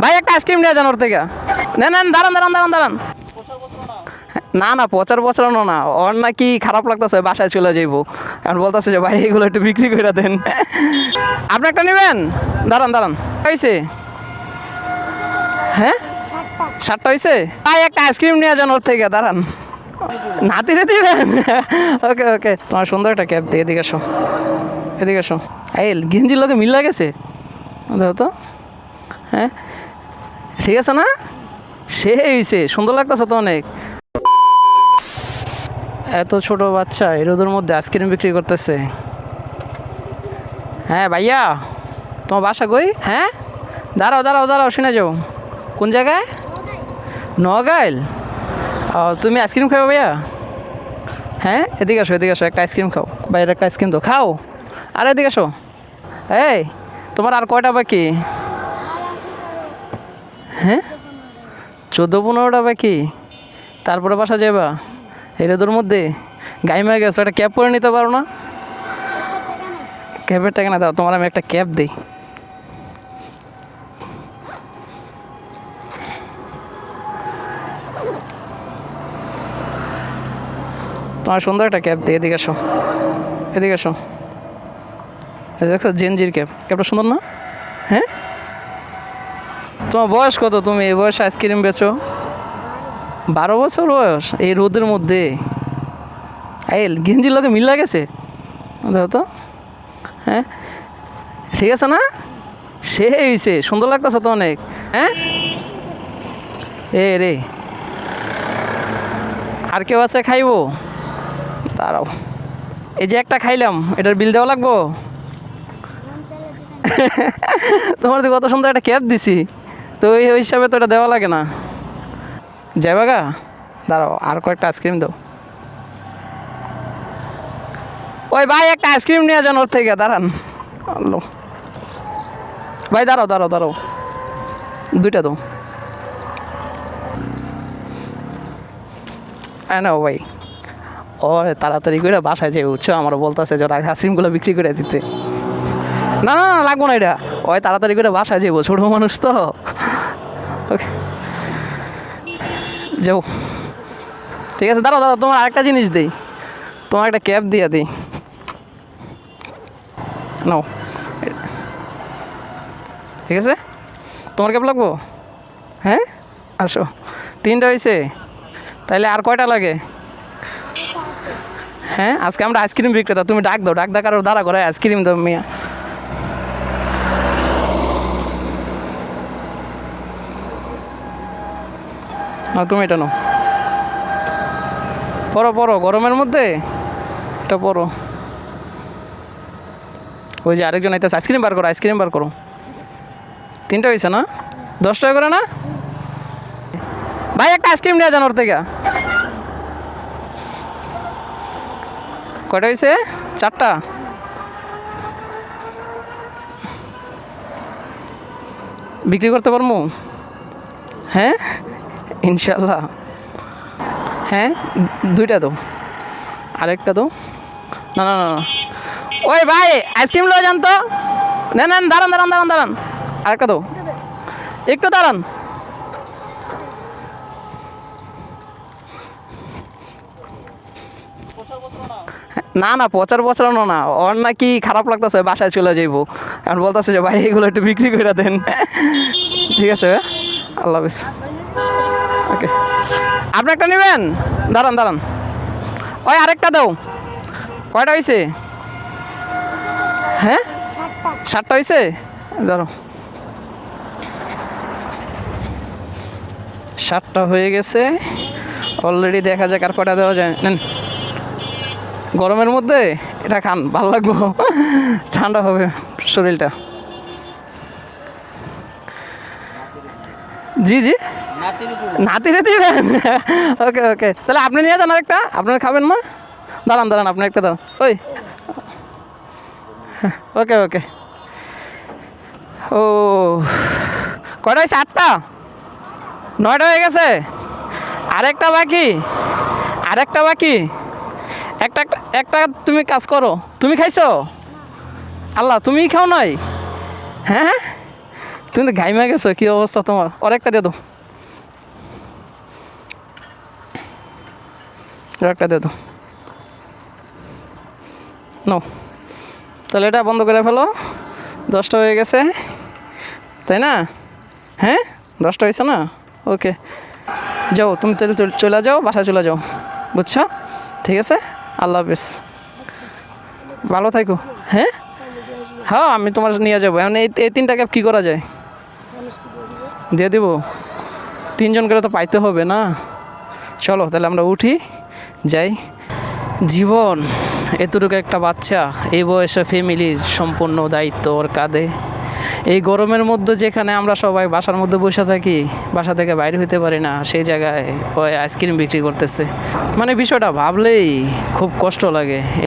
ভাই একটা আইসক্রিম নিয়ে যান ওর থেকে। নেন নেন, দাঁড়ান দাঁড়ান দাঁড়ান দাঁড়ান। না না, প্রচার প্রচারণা না, ওর নাকি খারাপ লাগতেছে, বাসায় চলে যাইবো। এখন বলতেছে যে ভাই এগুলো একটু বিক্রি করে দেন। আপনি একটা নেবেন? দাঁড়ান দাঁড়ান, হয়েছে? হ্যাঁ, 7টা হয়েছে। ভাই একটা আইসক্রিম নিয়ে যান ওর থেকে, দাঁড়ান। নাতিরে দিবেন? ওকে ওকে, তোমার সুন্দর একটা ক্যাব দিয়ে এদিকে আসো, এদিকে আসো। এই গেঞ্জির লোকে মিল লাগেছে, দেখো তো। হ্যাঁ ঠিক আছে না? সে হয়েছে, সুন্দর লাগতেছে তো অনেক। এত ছোট বাচ্চা এই রোদের মধ্যে আইসক্রিম বিক্রি করতেছে। হ্যাঁ ভাইয়া, তোমার বাসা কই? হ্যাঁ, দাঁড়াও দাঁড়াও দাঁড়াও, শুনে যাও। কোন জায়গায়? নগাইল। ও, তুমি আইসক্রিম খাও ভাইয়া? হ্যাঁ, এদিকে আসো এদিকে আসো, একটা আইসক্রিম খাও। বাইরে একটা আইসক্রিম তো খাও। আর এদিকে আসো। এই, তোমার আর কয়টা বাকি? হ্যাঁ, 14-15টা বাকি। তারপরে বাসা যাবা এই রোদের মধ্যে? গাইমা গেছো, একটা ক্যাব করে নিতে পারো না? ক্যাবের টাকা না দাও, তোমার আমি একটা ক্যাব দিই। তোমার সুন্দর একটা ক্যাব দিই, এদিকে আসো, এদিকে আসো। দেখছো জেনজির ক্যাব, ক্যাবটা সুন্দর না? হ্যাঁ, তোমার বয়স কত? তুমি এই বয়সে আইসক্রিম বেচো? 12 বছর বয়স এই রোদের মধ্যে? এই গেঞ্জির লোকে মিল লাগেছে, দেখো তো। হ্যাঁ ঠিক আছে না? সে হয়েছে, সুন্দর লাগতেছে তো অনেক। হ্যাঁ, এ রে, আর কেউ আছে খাইবো? দাঁড়াও, এই যে একটা খাইলাম, এটার বিল দেওয়া লাগবো? তোমার তো কত সুন্দর একটা ক্যাব দিছি, তো ওই হিসাবে তো এটা দেওয়া লাগে না। যাইবা গা? দাঁড়াও, আর কয়েকটা আইসক্রিম দাও। ওই ভাই একটা আইসক্রিম নিয়ে যান ওর থেকে, দাঁড়ান। আল্লো ভাই, দাঁড়াও দাঁড়াও দাঁড়াও, 2টা দাও। নাও ভাই। ও তাড়াতাড়ি করে বাসায় যে উঠছো, আমার বলতেছে যে আইসক্রিমগুলো বিক্রি করে দিতে। না না না, লাগবো না এটা। ওই তাড়াতাড়ি করে বাসায় যাবো, ছোটো মানুষ তো। ওকে, যাও। ঠিক আছে, দাঁড়াও দাঁড়াও, তোমার আরেকটা জিনিস দিই, তোমার একটা ক্যাব দিয়ে দিই। নাও, ঠিক আছে। তোমার ক্যাব লাগবো? হ্যাঁ, আসো। 3টা হয়েছে, তাইলে আর কয়টা লাগে? হ্যাঁ, আজকে আমরা আইসক্রিম বিক্রেতা, তুমি ডাক দাও, ডাক কারো দাঁড়া করে আইসক্রিম দাও মিয়া। তুমি এটা নাও, পরো পরো, গরমের মধ্যে এটা পরো। ওই যে আরেকজন আইতেছে, আইসক্রিম বার করো, আইসক্রিম বার করো। 3টা হয়েছে না? 10 টাকা করে না? ভাই একটা আইসক্রিম নিয়ে যান ওর থেকে। কয়টা হয়েছে? 4টা। বিক্রি করতে পারবো? হ্যাঁ ইনশাল্লাহ। হ্যাঁ, 2টা দাও, আরেকটা দাও। না না না না, ওই ভাই আইসক্রিম লয়ে যান তো। নেন নেন, দাঁড়ান দাঁড়ান দাঁড়ান দাঁড়ান, আরেকটা দাও, একটু দাঁড়ান। না না, প্রচার প্রচারণা না, ওর নাকি খারাপ লাগতেছে, বাসায় চলে যাইবো। এখন বলতেছে যে ভাই এগুলো একটু বিক্রি করে দেন। ঠিক আছে, আল্লাহ হাফিজ। ওকে, আপনি একটা নেবেন? দাঁড়ান দাঁড়ান, ওই আরেকটা দাও। কয়টা হয়েছে? হ্যাঁ, 7টা হয়েছে। ধরো, 7টা হয়ে গেছে অলরেডি। দেখা যাক আর কয়টা দেওয়া যায়। নেন, গরমের মধ্যে এটা খান, ভালো লাগবো, ঠান্ডা হবে শরীরটা। জি জি, নাতিরে দিবেন? ওকে ওকে, তাহলে আপনি নিয়ে যান আরেকটা, আপনার খাবেন না? দাঁড়ান দাঁড়ান, আপনি একটা দাও। ওই ওকে ওকে। ও, কয়টা হয়েছে? 8টা, 9টা হয়ে গেছে। আরেকটা বাকি, আরেকটা বাকি। একটা একটা তুমি কাজ করো, তুমি খাইছো? আল্লাহ, তুমিই খাও নাই? হ্যাঁ, তুমি তো ঘাইমা গেছো, কি অবস্থা তোমার? আর একটা দিয়ে দাও, আর একটা দিয়ে দাও। নো, তাহলে এটা বন্ধ করে ফেলো। 10টা হয়ে গেছে, তাই না? হ্যাঁ, 10টা হয়েছে না? ওকে, যাও তুমি তাহলে চলে যাও, বাসায় চলে যাও, বুঝছো? ঠিক আছে, আল্লাহ হাফিজ, ভালো থাকো। হ্যাঁ হ্যাঁ, আমি তোমার নিয়ে যাবো। এখন এই 3টা ক্যাব কী করা যায়? দিয়ে দিব। 3 জন করে তো পাইতে হবে না? চলো তাহলে আমরা উঠি, যাই। জীবন এতটুকু একটা বাচ্চা, এই বয়সে ফ্যামিলির সম্পূর্ণ দায়িত্ব ওর কাঁধে। এই গরমের মধ্যে যেখানে আমরা সবাই বাসার মধ্যে বসে থাকি, বাসা থেকে বাইরে হইতে পারি না, সেই জায়গায় ওই আইসক্রিম বিক্রি করতেছে। মানে বিষয়টা ভাবলেই খুব কষ্ট লাগে।